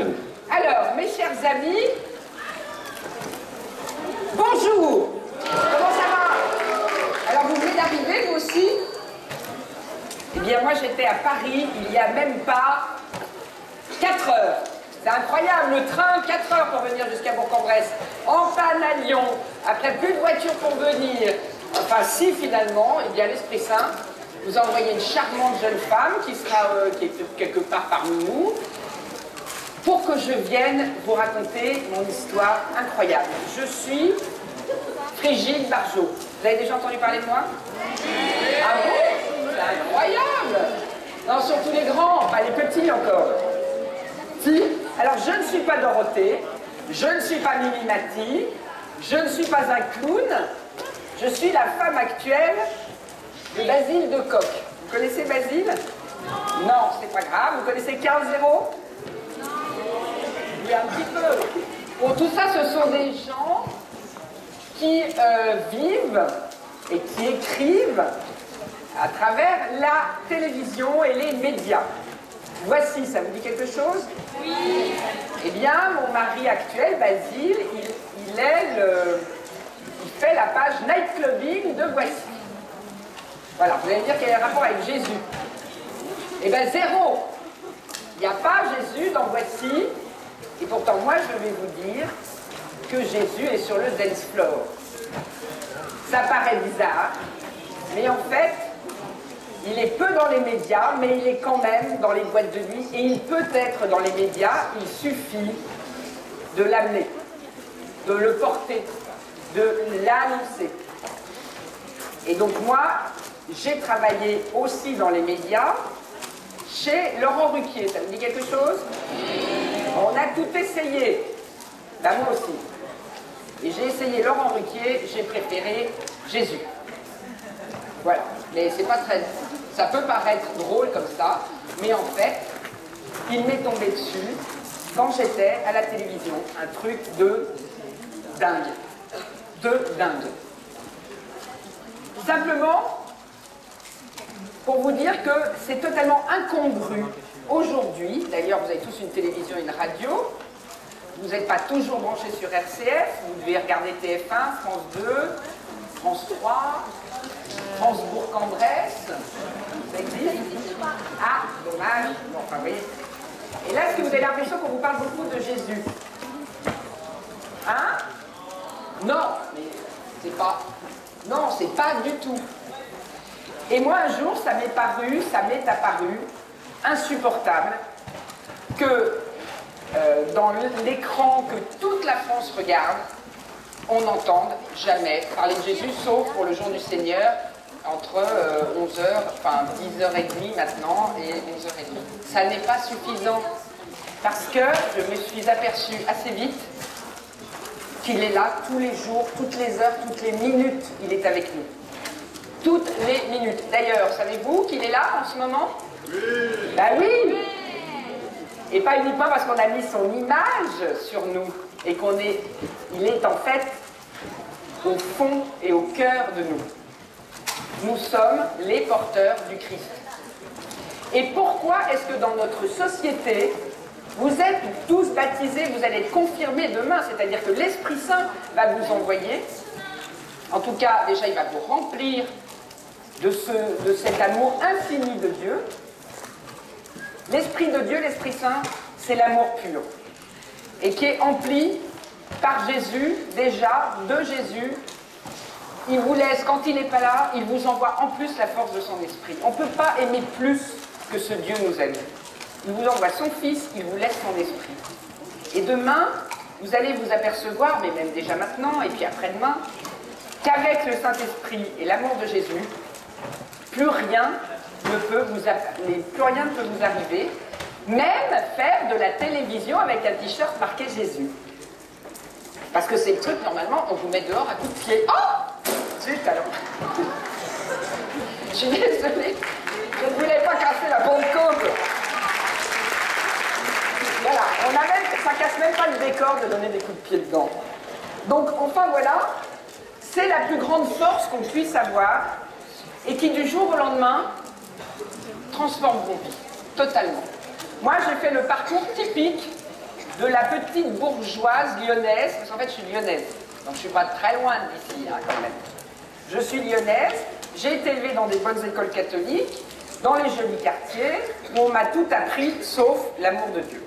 bienvenue. Alors, mes chers amis, bonjour. Comment ça va? Alors, vous venez d'arriver, vous aussi? Eh bien, moi, j'étais à Paris il n'y a même pas 4 heures. C'est incroyable, le train, 4 heures pour venir jusqu'à Bourg-en-Bresse. En panne à Lyon, après plus de voiture pour venir. Enfin, si, finalement, eh bien, l'Esprit Saint vous a envoyé une charmante jeune femme qui est quelque part parmi nous, pour que je vienne vous raconter mon histoire incroyable. Je suis Frigide Barjot. Vous avez déjà entendu parler de moi? Ah bon? C'est incroyable! Non, surtout les grands, pas les petits encore. Si? Alors, je ne suis pas Dorothée, je ne suis pas Mimi Mati, je ne suis pas un clown, je suis la femme actuelle de Basile de Kock. Vous connaissez Basile? Non, c'est pas grave. Vous connaissez Karl Zéro? Oui, un petit peu. Bon, tout ça, ce sont des gens qui vivent et qui écrivent à travers la télévision et les médias. Voici, ça vous dit quelque chose? Oui. Eh bien, mon mari actuel, Basile, il fait la page Nightclubbing de Voici. Voilà, vous allez me dire quel est le rapport avec Jésus. Eh bien, zéro. Il n'y a pas Jésus dans Voici. Et pourtant, moi, je vais vous dire que Jésus est sur le dance floor. Ça paraît bizarre, mais en fait, il est peu dans les médias, mais il est quand même dans les boîtes de nuit. Et il peut être dans les médias, il suffit de l'amener, de le porter, de l'annoncer. Et donc moi, j'ai travaillé aussi dans les médias chez Laurent Ruquier. Ça vous dit quelque chose? On a tout essayé. Ben moi aussi. Et j'ai essayé Laurent Ruquier, j'ai préféré Jésus. Voilà. Mais c'est pas très... Ça peut paraître drôle comme ça, mais en fait, il m'est tombé dessus quand j'étais à la télévision. Un truc de dingue. De dingue. Simplement, pour vous dire que c'est totalement incongru aujourd'hui. D'ailleurs, vous avez tous une télévision et une radio. Vous n'êtes pas toujours branchés sur RCF. Vous devez regarder TF1, France 2, France 3, France Bourg-en-Bresse. Ça existe? Ah, dommage. Bon, enfin, vous voyez. Et là, est-ce que vous avez l'impression qu'on vous parle beaucoup de Jésus? Hein? Non, mais c'est pas... Non, c'est pas du tout. Et moi, un jour, ça m'est apparu insupportable que dans l'écran que toute la France regarde, on n'entende jamais parler de Jésus, sauf pour le jour du Seigneur, entre 11h, enfin 10h30 maintenant, et 11h30. Ça n'est pas suffisant, parce que je me suis aperçue assez vite qu'il est là tous les jours, toutes les heures, toutes les minutes, il est avec nous. Toutes les minutes. D'ailleurs, savez-vous qu'il est là en ce moment? Oui. Ben oui. Et pas uniquement parce qu'on a mis son image sur nous, et il est en fait au fond et au cœur de nous. Nous sommes les porteurs du Christ. Et pourquoi est-ce que dans notre société, vous êtes tous baptisés, vous allez être confirmés demain, c'est-à-dire que l'Esprit Saint va vous envoyer, en tout cas, déjà, il va vous remplir de cet amour infini de Dieu. L'Esprit de Dieu, l'Esprit Saint, c'est l'amour pur. Et qui est empli par Jésus, déjà, de Jésus. Il vous laisse, quand il n'est pas là, il vous envoie en plus la force de son esprit. On ne peut pas aimer plus que ce Dieu nous aime. Il vous envoie son Fils, il vous laisse son esprit. Et demain, vous allez vous apercevoir, mais même déjà maintenant, et puis après-demain, qu'avec le Saint-Esprit et l'amour de Jésus, plus rien ne peut vous arriver, même faire de la télévision avec un t-shirt marqué Jésus. Parce que c'est le truc, normalement, on vous met dehors à coups de pied. Oh! Zut alors! Je suis désolée, je ne voulais pas casser la bonne côte. Voilà, ça casse même pas le décor de donner des coups de pied dedans. Donc, enfin voilà, c'est la plus grande force qu'on puisse avoir et qui, du jour au lendemain, transforme vos vies, totalement. Moi, j'ai fait le parcours typique de la petite bourgeoise lyonnaise, parce qu'en fait je suis lyonnaise, donc je suis pas très loin d'ici hein, quand même. Je suis lyonnaise, j'ai été élevée dans des bonnes écoles catholiques, dans les jolis quartiers, où on m'a tout appris, sauf l'amour de Dieu.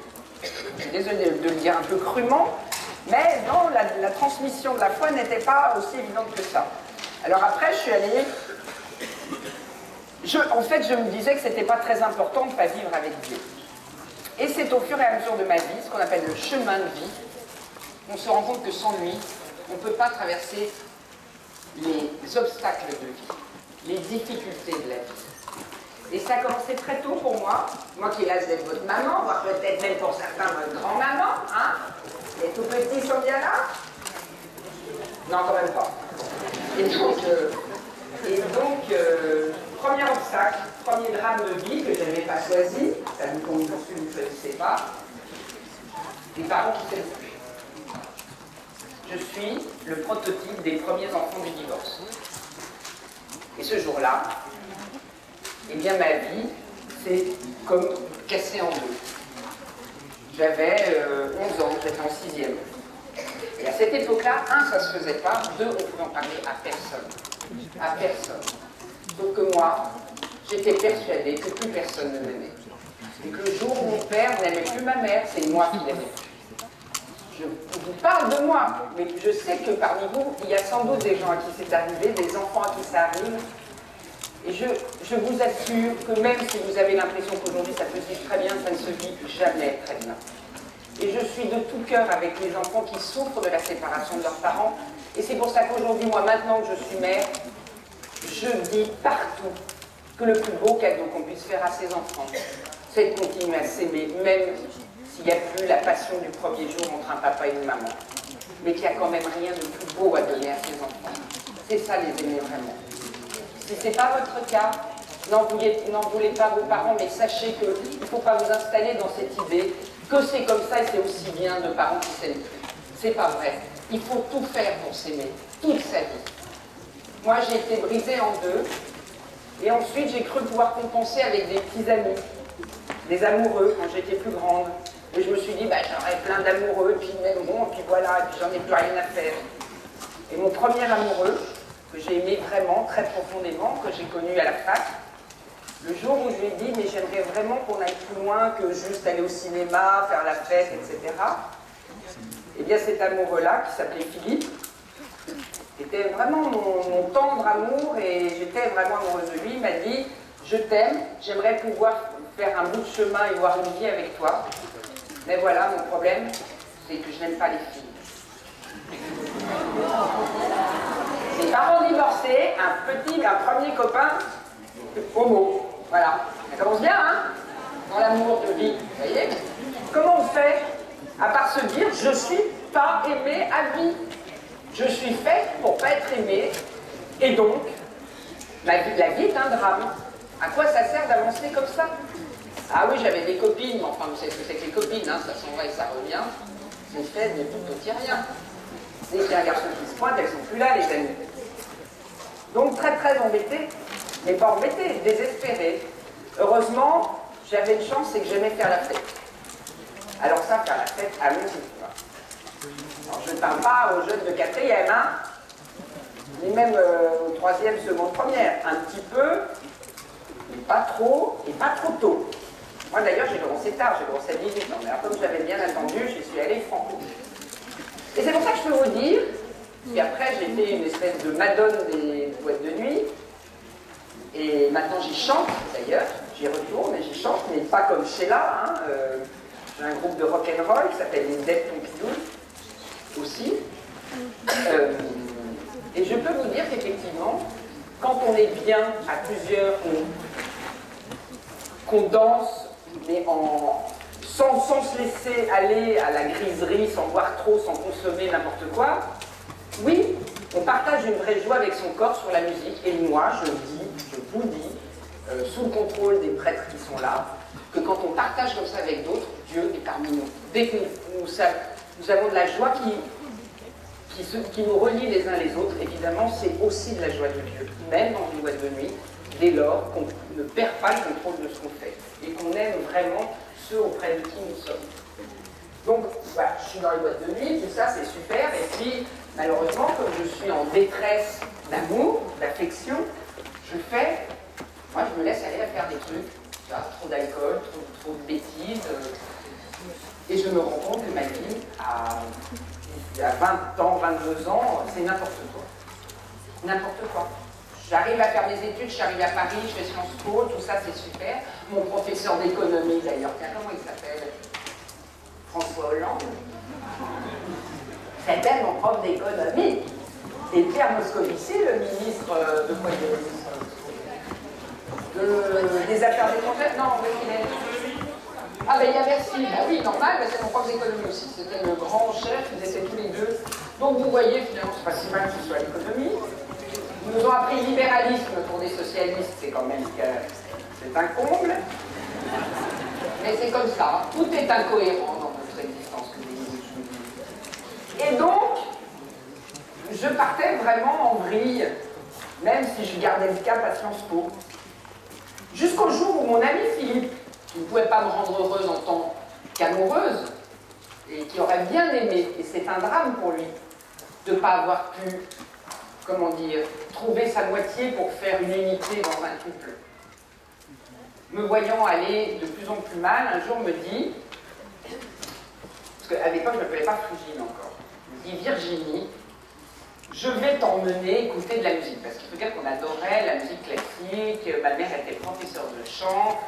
Je suis désolée de le dire un peu crûment, mais non, la transmission de la foi n'était pas aussi évidente que ça. Alors après, je suis allée... en fait, je me disais que c'était pas très important de ne pas vivre avec Dieu. Et c'est au fur et à mesure de ma vie, ce qu'on appelle le chemin de vie, on se rend compte que sans lui, on ne peut pas traverser les obstacles de vie, les difficultés de la vie. Et ça a commencé très tôt pour moi qui ai l'âge d'être votre maman, voire peut-être même pour certains votre grand-maman, hein. Les tout petits sont bien là? Non, quand même pas. Et donc premier obstacle, premier drame de vie que je n'avais pas choisi, ça vous qu'on ne choisissez pas, des parents qui s'aiment plus. Je suis le prototype des premiers enfants du divorce. Et ce jour-là, eh bien ma vie s'est comme cassée en deux. J'avais 11 ans, j'étais en 6e. Et à cette époque-là, ça se faisait pas, 2, on pouvait en parler à personne. À personne. Sauf que moi, j'étais persuadée que plus personne ne m'aimait. Et que le jour où mon père n'aimait plus ma mère, c'est moi qui l'aimais plus. Je vous parle de moi, mais je sais que parmi vous, il y a sans doute des gens à qui c'est arrivé, des enfants à qui ça arrive. Et je vous assure que même si vous avez l'impression qu'aujourd'hui ça peut se vivre très bien, ça ne se vit jamais très bien. Et je suis de tout cœur avec les enfants qui souffrent de la séparation de leurs parents. Et c'est pour ça qu'aujourd'hui, moi, maintenant que je suis mère, je dis partout que le plus beau cadeau qu'on puisse faire à ses enfants, c'est de continuer à s'aimer, même s'il n'y a plus la passion du premier jour entre un papa et une maman. Mais qu'il n'y a quand même rien de plus beau à donner à ses enfants. C'est ça, les aimer vraiment. Si ce n'est pas votre cas, n'en voulez pas vos parents, mais sachez qu'il ne faut pas vous installer dans cette idée que c'est comme ça et c'est aussi bien de parents qui s'aiment plus. C'est pas vrai. Il faut tout faire pour s'aimer, toute sa vie. Moi, j'ai été brisée en deux, et ensuite j'ai cru pouvoir compenser avec des petits amis, des amoureux quand j'étais plus grande. Et je me suis dit, j'aurais plein d'amoureux, puis même bon, puis voilà, et puis j'en ai plus rien à faire. Et mon premier amoureux, que j'ai aimé vraiment, très profondément, que j'ai connu à la fac, le jour où je lui ai dit, mais j'aimerais vraiment qu'on aille plus loin que juste aller au cinéma, faire la fête, etc. Eh bien cet amoureux-là, qui s'appelait Philippe, était vraiment mon tendre amour et j'étais vraiment amoureuse de lui. Il m'a dit, je t'aime, j'aimerais pouvoir faire un bout de chemin et voir une vie avec toi. Mais voilà, mon problème, c'est que je n'aime pas les filles. Mes parents divorcés, un premier copain homo. Voilà, ça commence bien, hein, dans l'amour de vie, vous voyez. Comment on fait, à part se dire, je suis pas aimée à vie. Je suis faite pour pas être aimée, et donc, la vie est un drame. À quoi ça sert d'avancer comme ça? Ah oui, j'avais des copines, mais enfin, vous savez ce que c'est que les copines, hein, ça s'en va et ça revient. C'est fait de tout petit rien. Dès qu'il y a un garçon qui se pointe, elles sont plus là, les amies. Donc, très très embêtée. Mais pas embêtée, désespérée. Heureusement, j'avais une chance, c'est que j'aimais faire la fête. Alors ça, faire la fête, allons-y. Alors je ne parle pas aux jeunes de 4e, hein, ni même aux 3e, seconde, première. Un petit peu, mais pas trop, et pas trop tôt. Moi d'ailleurs, j'ai commencé tard, j'ai commencé à 18 ans. Mais alors, comme j'avais bien attendu, j'y suis allée franco. Et c'est pour ça que je peux vous dire, qu'après j'ai été une espèce de madone des boîtes de nuit. Et maintenant j'y chante d'ailleurs, j'y retourne et j'y chante, mais pas comme Sheila. Hein, j'ai un groupe de rock'n'roll qui s'appelle les Dead Pompidou aussi. Et je peux vous dire qu'effectivement, quand on est bien à plusieurs, qu'on danse, mais sans se laisser aller à la griserie, sans boire trop, sans consommer n'importe quoi, oui, on partage une vraie joie avec son corps sur la musique. Et moi, je vous dis, sous le contrôle des prêtres qui sont là, que quand on partage comme ça avec d'autres, Dieu est parmi nous. Dès que nous avons de la joie qui nous relie les uns les autres, évidemment, c'est aussi de la joie de Dieu, même dans une boîte de nuit, dès lors qu'on ne perd pas le contrôle de ce qu'on fait et qu'on aime vraiment ceux auprès de qui nous sommes. Donc, voilà, je suis dans les boîtes de nuit, tout ça, c'est super. Et puis, malheureusement, comme je suis en détresse d'amour, d'affection, moi, je me laisse aller à faire des trucs. Tu vois, trop d'alcool, trop de bêtises. Et je me rends compte que ma vie, à 20 ans, 22 ans, c'est n'importe quoi. N'importe quoi. J'arrive à faire des études, je suis arrivée à Paris, je fais Sciences Po, tout ça c'est super. Mon professeur d'économie d'ailleurs, comment il s'appelle? François Hollande. C'était mon prof d'économie. Et Pierre Moscovici, le ministre de quoi il est des Affaires étrangères? Non, mais il est... Ah ben il y a Bercy, bah oui, normal, c'est mon prof d'économie aussi. C'était le grand chef, ils étaient tous les deux. Donc vous voyez, finalement, c'est pas si mal que ce soit l'économie. Ils nous ont appris libéralisme pour des socialistes, c'est quand même c'est un comble. Mais c'est comme ça, tout est incohérent dans notre existence. Et donc, je partais vraiment en vrille, même si je gardais le cap à Sciences Po. Jusqu'au jour où mon ami Philippe, qui ne pouvait pas me rendre heureuse en tant qu'amoureuse, et qui aurait bien aimé, et c'est un drame pour lui, de ne pas avoir pu, comment dire, trouver sa moitié pour faire une unité dans un couple. Me voyant aller de plus en plus mal, un jour me dit, parce qu'à l'époque je ne m'appelais pas Frigine encore, il me dit Virginie, je vais t'emmener écouter de la musique, parce qu'il faut dire qu'on adorait la musique classique, ma mère était professeure de chant,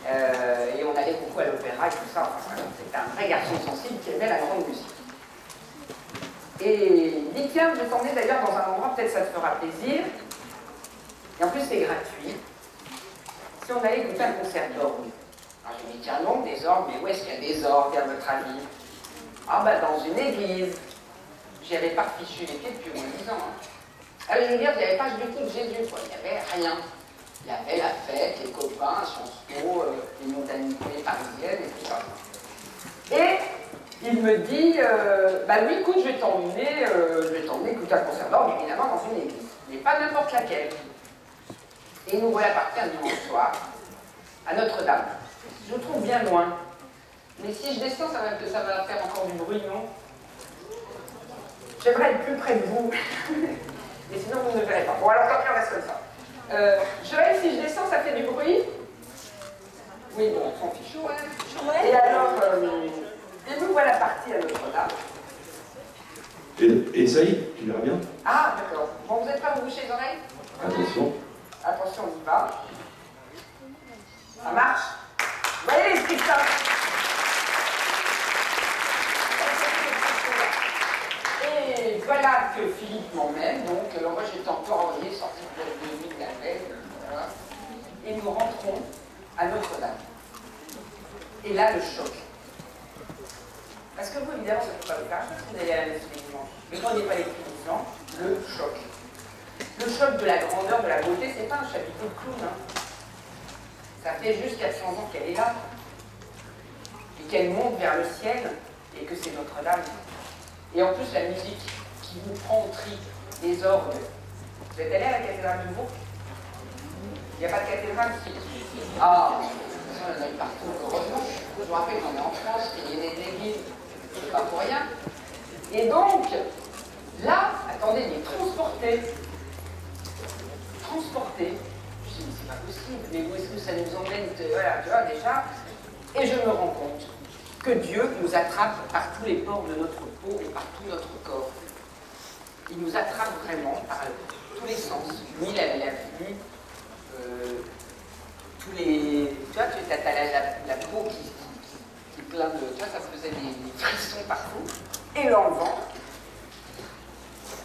et on allait beaucoup à l'opéra et tout ça, enfin, c'était un vrai garçon sensible qui aimait la grande musique. Et il dit, tiens, je vais t'emmener d'ailleurs dans un endroit, peut-être ça te fera plaisir, et en plus c'est gratuit, si on allait écouter un concert d'orgue. Alors je lui dis, tiens non, des orgues, mais où est-ce qu'il y a des orgues à votre avis? Ah bah dans une église. J'y avais pas fichu les pieds depuis au moins 10 ans. Hein. Alors je veux dire, il n'y avait pas du tout de Jésus, quoi. Il n'y avait rien. Il y avait la fête, les copains, Sciences Po, les mondanités parisiennes et tout ça. Et il me dit, bah oui, écoute, je vais t'emmener écouter un concert d'orgue, évidemment, dans une église. Mais pas n'importe laquelle. Et nous voilà partis un dimanche soir, à Notre-Dame. Je vous trouve bien loin. Mais si je descends, ça va faire encore du bruit, non? J'aimerais être plus près de vous. Mais sinon, vous ne le verrez pas. Bon, alors tant pis, on reste comme ça. Joël, si je descends, ça fait du bruit? Oui, bon, on s'en fiche. Ouais. Et alors, et nous voilà partis à Notre-Dame. Et ça y est, tu verras bien. Ah, d'accord. Bon, vous êtes prêts à vous boucher les oreilles? Attention. Attention, on y va. Ça marche? Vous voyez l'esprit de ça? Et voilà que Philippe m'emmène, donc moi j'étais encore envoyé, sorti de nuit de la veille, voilà. Et nous rentrons à Notre-Dame. Et là, le choc. Parce que vous, évidemment, ça ne peut pas vous faire chose que vous allez à la messe tous les dimanches. Mais quand on n'est pas les dimanches, le choc. Le choc de la grandeur, de la beauté, c'est pas un chapiteau de clown. Hein. Ça fait juste 400 ans qu'elle est là. Et qu'elle monte vers le ciel, et que c'est Notre-Dame. Et en plus, la musique qui vous prend au tri, les orgues. Vous êtes allé à la cathédrale de Bourg? Il n'y a pas de cathédrale ici? Ah, il y en a eu partout, heureusement. Je me rappelle qu'on est en France, qu'il y a des églises, c'est pas pour rien. Et donc, là, attendez, il est transporté. Transporté. Je me dis, mais c'est pas possible, mais où est-ce que ça nous emmène? Voilà, tu vois, déjà. Et je me rends compte que Dieu nous attrape par tous les pores de notre peau et par tout notre corps. Il nous attrape vraiment par tous les sens. Lui, la vue, tous les... Tu vois, tu as la peau qui est plein de... Tu vois, ça faisait des frissons partout. Et l'enlevant.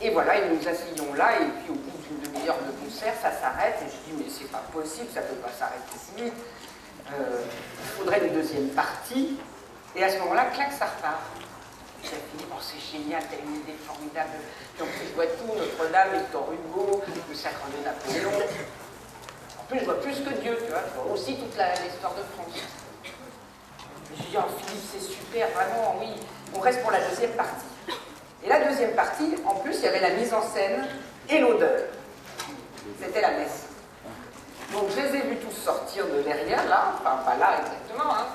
Et voilà, et nous asseyons là, et puis au bout d'une demi-heure de concert, ça s'arrête, et je dis, mais c'est pas possible, ça peut pas s'arrêter si vite. Il faudrait une deuxième partie. Et à ce moment-là, clac, ça repart. Et j'ai fini, bon, c'est génial, t'as une idée formidable. Puis en plus, je vois tout, Notre-Dame, Victor Hugo, le sacre de Napoléon. En plus, je vois plus que Dieu, tu vois. Je vois aussi toute l'histoire de France. Et je dis, oh Philippe, c'est super, vraiment, oui. On reste pour la deuxième partie. Et la deuxième partie, en plus, il y avait la mise en scène et l'odeur. C'était la messe. Donc je les ai vus tous sortir de derrière, là, enfin pas là exactement, hein.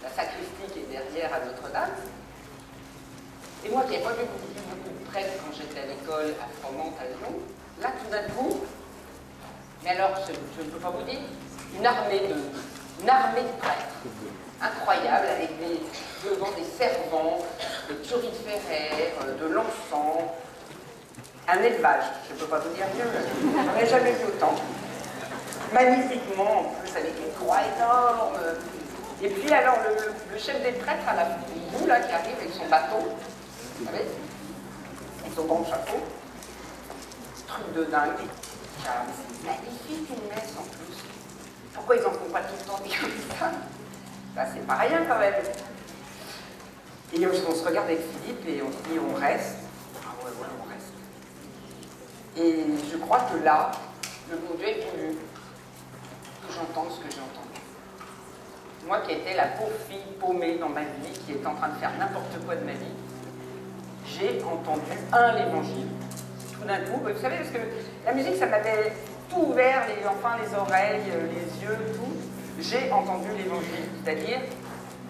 La sacristie qui est derrière à Notre-Dame. Et moi qui n'avais pas vu beaucoup de prêtres quand j'étais à l'école à Froment, à Lyon, là tout d'un coup, mais alors je ne peux pas vous dire, une armée de prêtres, incroyable, avec devant des servants, des turiféraires, de l'encens, un élevage, je ne peux pas vous dire mieux, j'en ai jamais vu autant. Magnifiquement, en plus avec une croix énorme. Et puis alors le chef des prêtres à la bout là qui arrive avec son bâton, vous savez, avec son grand chapeau, truc de dingue. C'est magnifique une messe en plus. Pourquoi ils n'en font pas tout le temps des comme ça? Bah, c'est pas rien quand même. Et on se regarde avec Philippe et on se dit on reste. Ah ouais, on reste. Et je crois que là, le bon Dieu est voulu que j'entende ce que j'ai entendu. Moi qui étais la pauvre fille paumée dans ma vie, qui est en train de faire n'importe quoi de ma vie, j'ai entendu l'évangile. Tout d'un coup, vous savez, parce que la musique, ça m'avait tout ouvert, les oreilles, les yeux, tout. J'ai entendu l'évangile, c'est-à-dire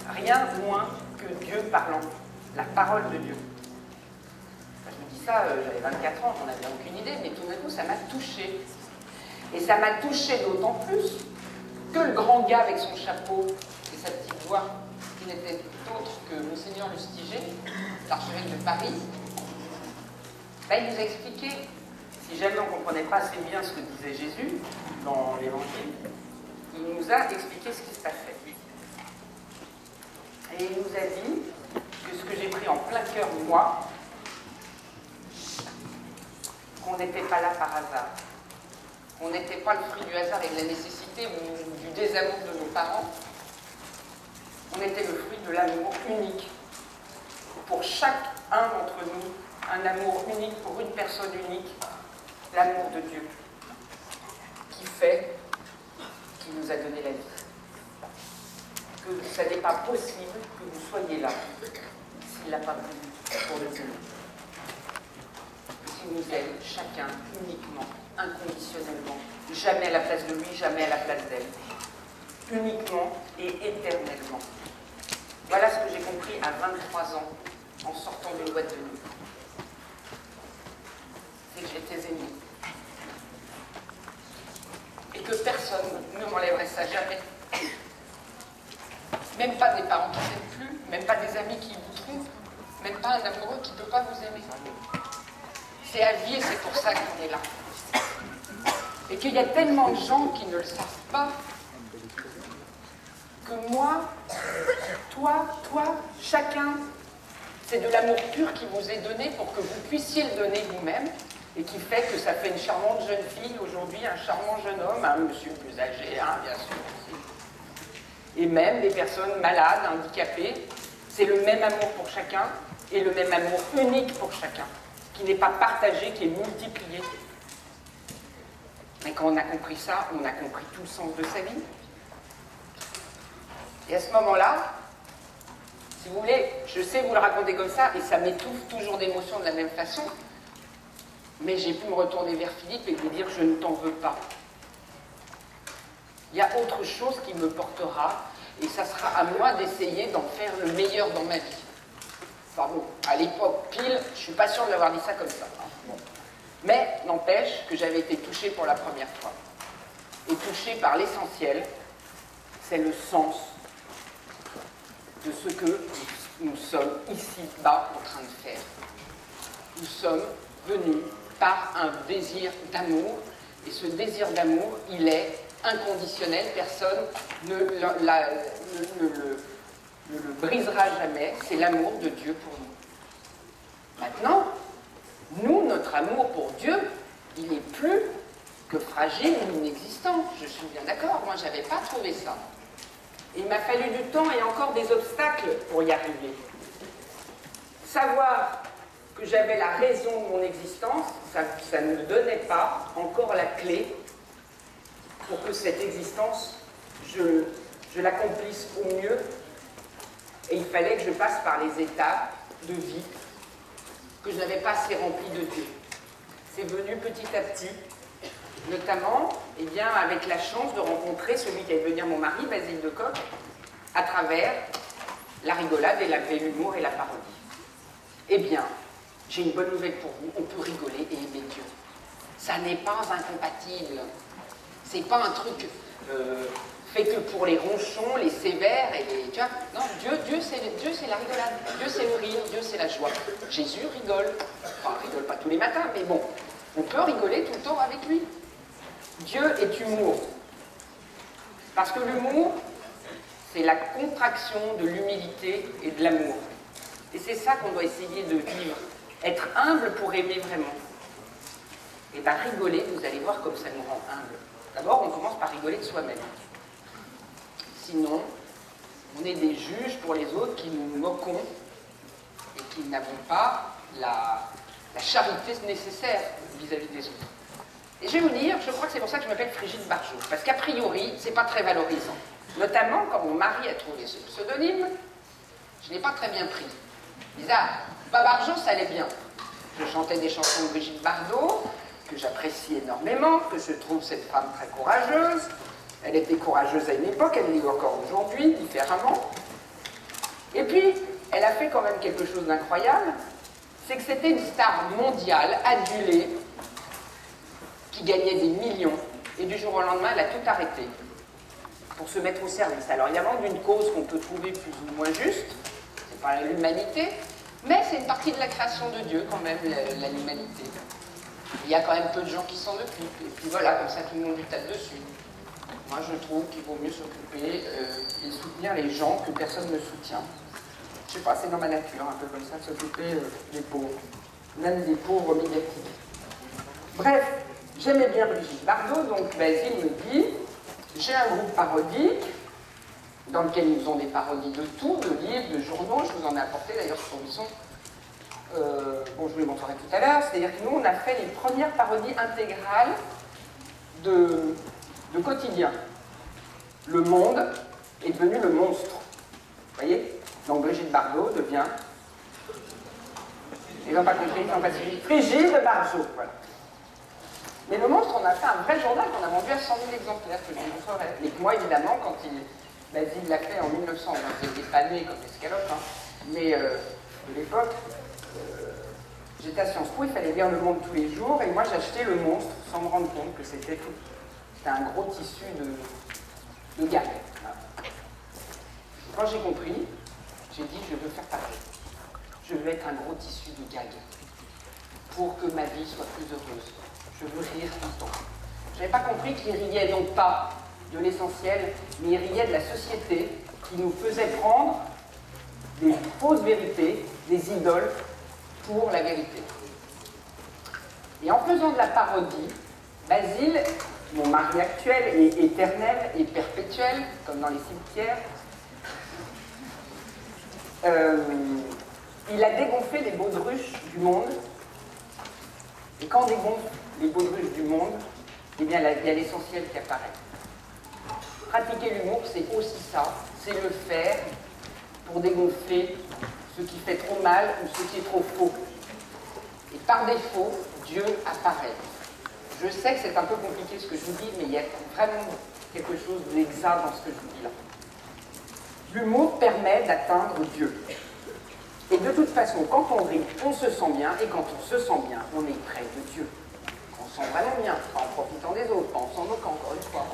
rien moins que Dieu parlant, la parole de Dieu. Enfin, je me dis ça, j'avais 24 ans, j'en avais aucune idée, mais tout d'un coup, ça m'a touchée. Et ça m'a touchée d'autant plus que le grand gars avec son chapeau et sa petite voix, qui n'était autre que Monseigneur Lustiger, l'archevêque de Paris, ben, il nous a expliqué, si jamais on ne comprenait pas assez bien ce que disait Jésus dans l'Évangile, il nous a expliqué ce qui se passait. Et il nous a dit que ce que j'ai pris en plein cœur, moi, qu'on n'était pas là par hasard. On n'était pas le fruit du hasard et de la nécessité ou du désamour de nos parents. On était le fruit de l'amour unique. Pour chacun d'entre nous, un amour unique pour une personne unique, l'amour de Dieu, qui fait qu'il nous a donné la vie. Que ça n'est pas possible que vous soyez là, s'il n'a pas voulu pour le Dieu. Qu'il nous aime chacun uniquement, inconditionnellement, jamais à la place de lui, jamais à la place d'elle, uniquement et éternellement. Voilà ce que j'ai compris à 23 ans en sortant d'une boîte de nuit. C'est que j'étais aimée. Et que personne ne m'enlèverait ça jamais. Même pas des parents qui ne s'aiment plus, même pas des amis qui vous trouvent, même pas un amoureux qui ne peut pas vous aimer. C'est à vie et c'est pour ça qu'on est là. Et qu'il y a tellement de gens qui ne le savent pas, que moi, toi, chacun, c'est de l'amour pur qui vous est donné pour que vous puissiez le donner vous-même, et qui fait que ça fait une charmante jeune fille aujourd'hui, un charmant jeune homme, un monsieur plus âgé, hein, bien sûr aussi. Et même des personnes malades, handicapées, c'est le même amour pour chacun, et le même amour unique pour chacun, qui n'est pas partagé, qui est multiplié. Et quand on a compris ça, on a compris tout le sens de sa vie. Et à ce moment-là, si vous voulez, je sais vous le raconter comme ça, et ça m'étouffe toujours d'émotion de la même façon, mais j'ai pu me retourner vers Philippe et lui dire « je ne t'en veux pas ». Il y a autre chose qui me portera, et ça sera à moi d'essayer d'en faire le meilleur dans ma vie. Enfin bon, à l'époque, pile, je ne suis pas sûre de l'avoir dit ça comme ça. Hein. Bon. Mais n'empêche que j'avais été touchée pour la première fois. Et touchée par l'essentiel, c'est le sens de ce que nous sommes ici-bas en train de faire. Nous sommes venus par un désir d'amour, et ce désir d'amour, il est inconditionnel, personne ne le brisera jamais, c'est l'amour de Dieu pour nous. Maintenant, nous, notre amour pour Dieu, il est plus que fragile ou inexistant, je suis bien d'accord, moi j'avais pas trouvé ça. Il m'a fallu du temps et encore des obstacles pour y arriver. Savoir que j'avais la raison de mon existence, ça ne me donnait pas encore la clé pour que cette existence, je l'accomplisse au mieux. Et il fallait que je passe par les étapes de vie que je n'avais pas assez remplies de Dieu. C'est venu petit à petit, notamment eh bien, avec la chance de rencontrer celui qui allait devenir mon mari, Basile de Kock, à travers la rigolade et l'humour et la parodie. Eh bien, j'ai une bonne nouvelle pour vous, on peut rigoler et aimer Dieu. Ça n'est pas incompatible. C'est pas un truc fait que pour les ronchons, les sévères et les... Tu vois, non, Dieu c'est la rigolade. Dieu c'est le rire, Dieu c'est la joie. Jésus rigole. Enfin, rigole pas tous les matins, mais bon, on peut rigoler tout le temps avec lui. Dieu est humour. Parce que l'humour, c'est la contraction de l'humilité et de l'amour. Et c'est ça qu'on doit essayer de vivre. Être humble pour aimer vraiment. Et bien rigoler, vous allez voir comme ça nous rend humbles. D'abord, on commence par rigoler de soi-même. Sinon, on est des juges pour les autres qui nous moquons et qui n'avons pas la charité nécessaire vis-à-vis des autres. Et je vais vous dire, je crois que c'est pour ça que je m'appelle Frigide Barjot. Parce qu'a priori, c'est pas très valorisant. Notamment quand mon mari a trouvé ce pseudonyme, je n'ai pas très bien pris. Il disait, ah, Barjot, ça allait bien. Je chantais des chansons de Brigitte Bardot, que j'apprécie énormément, que je trouve cette femme très courageuse. Elle était courageuse à une époque, elle l'est encore aujourd'hui, différemment. Et puis, elle a fait quand même quelque chose d'incroyable, c'est que c'était une star mondiale, adulée, qui gagnait des millions, et du jour au lendemain, elle a tout arrêté pour se mettre au service. Alors, il y a vraiment d'une cause qu'on peut trouver plus ou moins juste, c'est pas l'humanité, mais c'est une partie de la création de Dieu, quand même, l'humanité. Il y a quand même peu de gens qui s'en occupent, et puis voilà, comme ça, tout le monde lui tape dessus. Moi, je trouve qu'il vaut mieux s'occuper et soutenir les gens que personne ne soutient. Je sais pas, c'est dans ma nature, un peu comme ça, de s'occuper des pauvres, même des pauvres médiatiques. Bref, j'aimais bien Brigitte Bardot, donc Basile me dit, j'ai un groupe parodique, dans lequel ils ont des parodies de tout, de livres, de journaux, je vous en ai apporté d'ailleurs sur le son. Bon, je vous les montrerai tout à l'heure, c'est-à-dire que nous, on a fait les premières parodies intégrales de quotidien. Le monde est devenu le monstre. Vous voyez? Donc Brigitte Bardot devient... Ils n'ont pas compris, ils n'ont pas suivi. Frigide Barjot, voilà. Mais le monstre, on a fait un vrai journal qu'on a vendu à 100 000 exemplaires, que je vous montrerai. Et que moi, évidemment, quand Basile l'a fait en 1900, c'était pas né comme l'escalope, hein, mais de l'époque, j'étais à Sciences Po, il fallait lire Le Monde tous les jours, et moi j'achetais le monstre sans me rendre compte que c'était un gros tissu de gag. Voilà. Quand j'ai compris, j'ai dit je veux faire pareil. Je veux être un gros tissu de gag pour que ma vie soit plus heureuse. Je veux rire tout le temps. Je n'avais pas compris qu'il riait donc pas de l'essentiel, mais il riait de la société qui nous faisait prendre des fausses vérités, des idoles pour la vérité. Et en faisant de la parodie, Basile, mon mari actuel, est éternel et perpétuel, comme dans les cimetières, il a dégonflé les baudruches du monde. Et quand on dégonfle les baudruches du monde, eh bien, il y a l'essentiel qui apparaît. Pratiquer l'humour, c'est aussi ça, c'est le faire pour dégonfler ce qui fait trop mal ou ce qui est trop faux. Et par défaut, Dieu apparaît. Je sais que c'est un peu compliqué ce que je vous dis, mais il y a vraiment quelque chose d'exact dans ce que je vous dis là. L'humour permet d'atteindre Dieu. Et de toute façon, quand on rit, on se sent bien, et quand on se sent bien, on est près de Dieu. On se sent vraiment bien, pas en profitant des autres, pas en s'en moquant, encore une fois.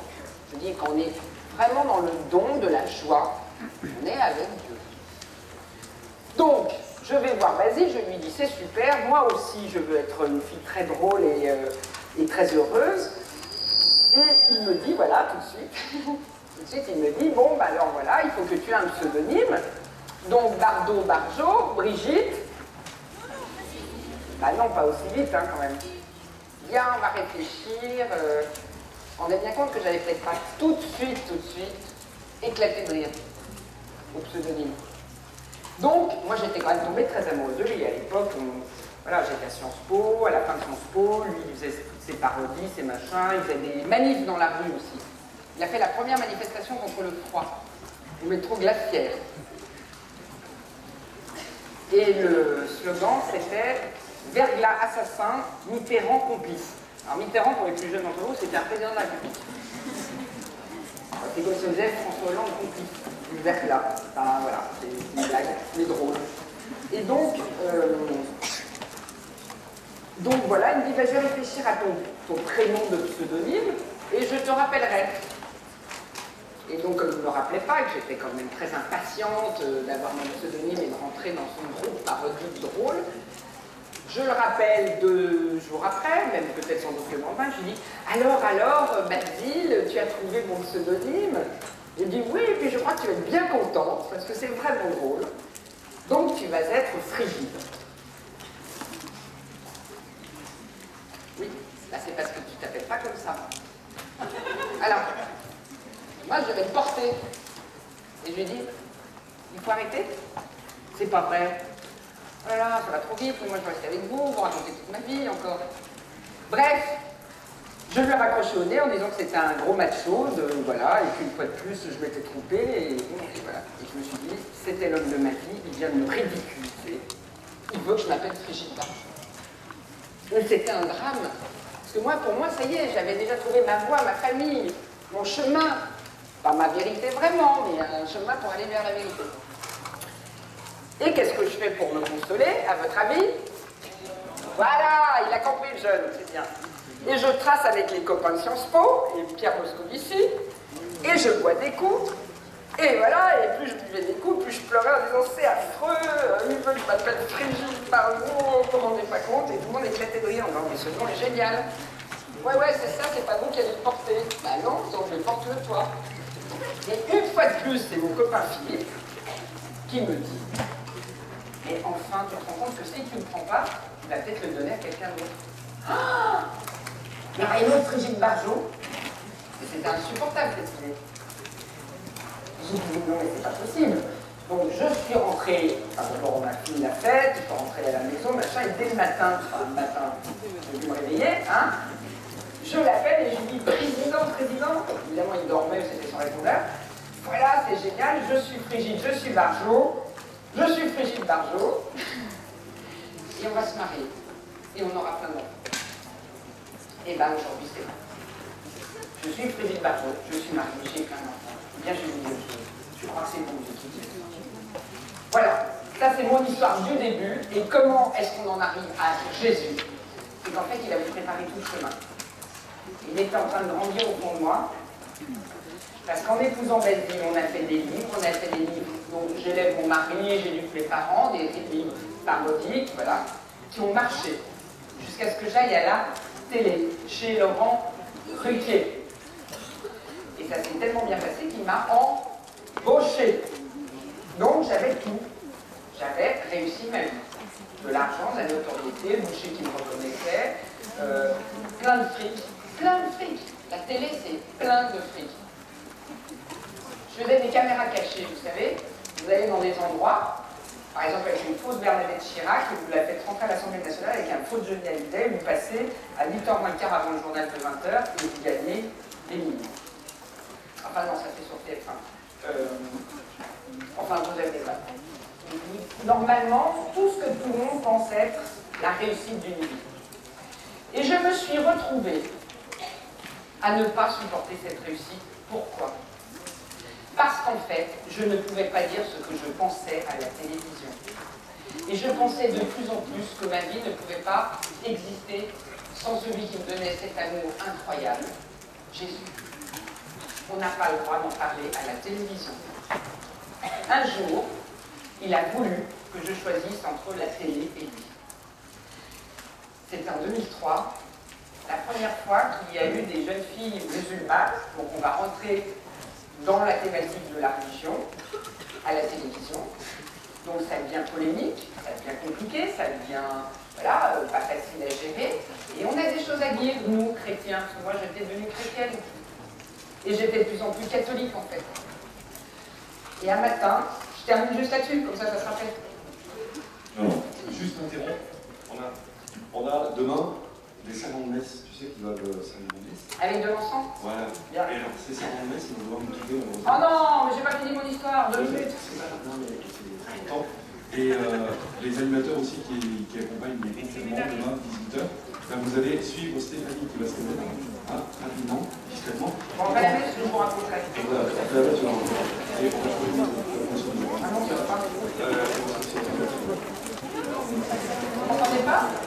Je dis qu'on est vraiment dans le don de la joie, on est avec Dieu. Donc, je vais voir Basile, je lui dis c'est super, moi aussi je veux être une fille très drôle et très heureuse. Et il me dit, voilà, tout de suite, il me dit, bon, bah alors voilà, il faut que tu aies un pseudonyme. Donc Bardot, Barjot, Brigitte. Bah non, pas aussi vite, hein, quand même. Bien, on va réfléchir. On est bien compte que j'allais peut-être pas tout de suite, éclater de rire au pseudonyme. Donc, moi j'étais quand même tombée très amoureuse de lui. À l'époque, voilà, j'étais à Sciences Po, à la fin de Sciences Po, lui il faisait toutes ses parodies, ses machins, il faisait des manifs dans la rue aussi. Il a fait la première manifestation contre le froid, au métro Glacière. Et le slogan c'était « Verglas assassin, Mitterrand complice ». Alors Mitterrand, pour les plus jeunes d'entre vous, c'était un président de la République. C'est comme si on disait François Hollande complice du Verglas. Enfin voilà, c'est une blague, c'est drôle. Et donc voilà, il me dit, bah, je vais réfléchir à ton prénom de pseudonyme et je te rappellerai. Et donc, comme je ne me rappelais pas, et que j'étais quand même très impatiente d'avoir mon pseudonyme et de rentrer dans son groupe parodique drôle, je le rappelle 2 jours après, même peut-être sans doute le lendemain, je lui dis « Alors, Basile, tu as trouvé mon pseudonyme ?» Il me dit « Oui, et puis je crois que tu vas être bien contente, parce que c'est vraiment drôle. Donc tu vas être frigide. » Oui, là c'est parce que tu t'appelles pas comme ça. Alors, moi je vais te porter. Et je lui dis, il faut arrêter. C'est pas vrai. Voilà, ça va trop vite, moi je vais rester avec vous raconter toute ma vie encore. Bref, je lui ai raccroché au nez en disant que c'était un gros macho, voilà, et qu'une fois de plus je m'étais trompé, et voilà. Et je me suis dit, c'était l'homme de ma vie, il vient de me ridiculiser. Il veut que je m'appelle Brigitte Bardot. Mais c'était un drame. Parce que moi, pour moi, ça y est, j'avais déjà trouvé ma voie, ma famille, mon chemin. Pas ma vérité vraiment, mais un chemin pour aller vers la vérité. Et qu'est-ce que je fais pour me consoler, à votre avis? Voilà, il a compris le jeune, c'est bien. Et je trace avec les copains de Sciences Po, et Pierre Moscovici, et je bois des coups. Et voilà, et plus je buvais des coups, plus je pleurais en disant c'est affreux, il veut que je m'appelle Brigitte Bardot, vous ne vous rendez pas compte, et tout le monde éclatait de rire, non mais ce nom est génial. Ouais, c'est ça, c'est pas vous qui allez le porter. Bah non, donc je le porte le toi. Et une fois de plus, c'est mon copain Philippe qui me dit mais enfin, tu te rends compte que si tu ne le prends pas, tu vas peut-être le donner à quelqu'un d'autre. Ah, il y a une autre Brigitte Bardot. Et c'était insupportable cette idée. J'ai dit non, mais c'est pas possible. Donc je suis rentrée, d'abord on a fini la fête, je suis rentrée à la maison, machin, et dès le matin, j'ai dû me réveiller, hein, je l'appelle et je lui dis président, évidemment il dormait, c'était son répondeur. Voilà, c'est génial, je suis Brigitte, je suis Bardot, je suis Brigitte Bardot, et on va se marier, et on aura plein d'enfants. Et ben aujourd'hui c'est vrai. Je suis Brigitte Bardot, je suis mariée, j'ai plein d'enfants. Bien, je vais vous dire une chose, je crois que c'est bon de tout dire. Voilà, ça c'est mon histoire du début, et comment est-ce qu'on en arrive à Jésus? C'est qu'en fait il a voulu préparer tout le chemin. Il était en train de grandir au fond de moi, parce qu'en épousant Basile, on a fait des livres, donc j'élève mon mari, j'éduque mes parents, des livres parodiques, voilà, qui ont marché, jusqu'à ce que j'aille à la télé, chez Laurent Ruquier. Et ça s'est tellement bien passé qu'il m'a embauché. Donc j'avais tout. J'avais réussi ma vie. De l'argent, de la notoriété, le boucher qui me reconnaissait, plein de fric. Plein de fric. La télé, c'est plein de fric. Je faisais des caméras cachées, vous savez. Vous allez dans des endroits, par exemple avec une fausse Bernadette Chirac, et vous la faites rentrer à l'Assemblée nationale avec un faux Johnny Hallyday, vous passez à 8h moins le quart avant le journal de 20h, et vous gagnez des millions. Enfin non, ça fait sur TF1. Enfin, vous avez pas. Normalement, tout ce que tout le monde pense être la réussite d'une vie. Et je me suis retrouvée à ne pas supporter cette réussite. Pourquoi? Parce qu'en fait, je ne pouvais pas dire ce que je pensais à la télévision. Et je pensais de plus en plus que ma vie ne pouvait pas exister sans celui qui me donnait cet amour incroyable, Jésus. On n'a pas le droit d'en parler à la télévision. Un jour, il a voulu que je choisisse entre la télé et lui. C'était en 2003, la première fois qu'il y a eu des jeunes filles musulmanes, donc on va rentrer dans la thématique de la religion, à la télévision. Donc ça devient polémique, ça devient compliqué, ça devient, voilà, pas facile à gérer. Et on a des choses à dire, nous, chrétiens, parce que moi j'étais devenue chrétienne. Et j'étais de plus en plus catholique, en fait. Et un matin, je termine juste là-dessus, comme ça se rappelle. Non, juste interrompre. On a demain des serments de messe, tu sais, qui doivent servir de messe. Avec de l'encens? Voilà. Bien. Et alors, ces serments de messe, ils vont devoir nous quitter. Oh non, mais j'ai pas fini mon histoire, 2 minutes. C'est pas non, mais c'est très longtemps. Et les animateurs aussi qui accompagnent les confirmants demain, 18h, ben vous allez suivre Stéphanie qui va se mettre rapidement, discrètement. Bon, on va la mettre, je vous raconterai. Et voilà, après la mettre, et on va trouver une Ah non, ça va pas. D'accord ?